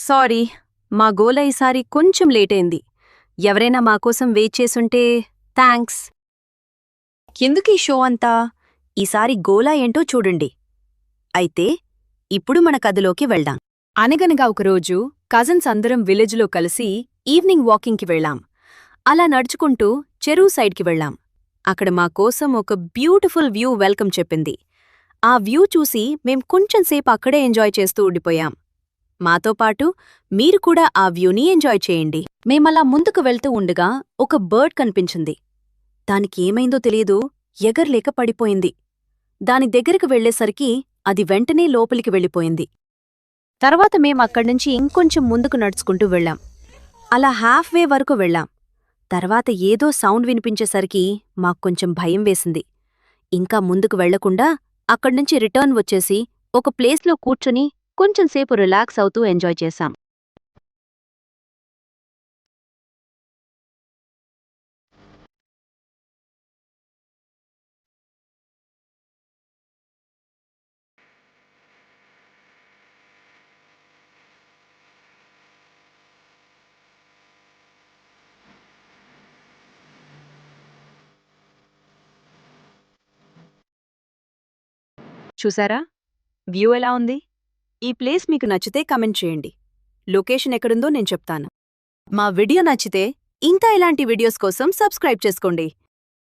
Sorry, మా గోల ఈసారి కొంచెం లేటైంది. ఎవరైనా మాకోసం వెయిట్ చేసుంటే థ్యాంక్స్. ఎందుకీ షో అంతా? ఈసారి గోలా ఏంటో చూడండి. అయితే ఇప్పుడు మన కథలోకి వెళ్దాం. అనగనగా ఒకరోజు కజిన్స్ అందరం విలేజ్లో కలిసి ఈవినింగ్ వాకింగ్కి వెళ్ళాం. అలా నడుచుకుంటూ చెరువు సైడ్కి వెళ్ళాం. అక్కడ మా కోసం ఒక బ్యూటిఫుల్ వ్యూ వెల్కమ్ చెప్పింది. ఆ వ్యూ చూసి మేం కొంచెంసేపు అక్కడే ఎంజాయ్ చేస్తూ ఉండిపోయాం. మాతో పాటు మీరు కూడా ఆ వ్యూని ఎంజాయ్ చేయండి. మేమలా ముందుకు వెళ్తూ ఉండగా ఒక బర్డ్ కనిపించింది. దానికేమైందో తెలియదు, ఎగర్లేక పడిపోయింది. దాని దగ్గరికి వెళ్లేసరికి అది వెంటనే లోపలికి వెళ్ళిపోయింది. తర్వాత మేమక్కడ్నుంచి ఇంకొంచెం ముందుకు నడుచుకుంటూ వెళ్ళాం. అలా హాఫ్వే వరకు వెళ్ళాం. తర్వాత ఏదో సౌండ్ వినిపించేసరికి మాక్కొంచెం భయం వేసింది. ఇంకా ముందుకు వెళ్లకుండా అక్కడ్నుంచి రిటర్న్ వచ్చేసి ఒక ప్లేస్లో కూర్చుని కొంచెంసేపు రిలాక్స్ అవుతూ ఎంజాయ్ చేశాం. చూసారా? వ్యూ ఎలా ఉంది? ఈ ప్లేస్ మీకు నచ్చితే కమెంట్ చేయండి. లొకేషన్ ఎక్కడుందో నేను చెప్తాను. మా వీడియో నచ్చితే ఇంకా ఇలాంటి వీడియోస్ కోసం సబ్స్క్రైబ్ చేసుకోండి.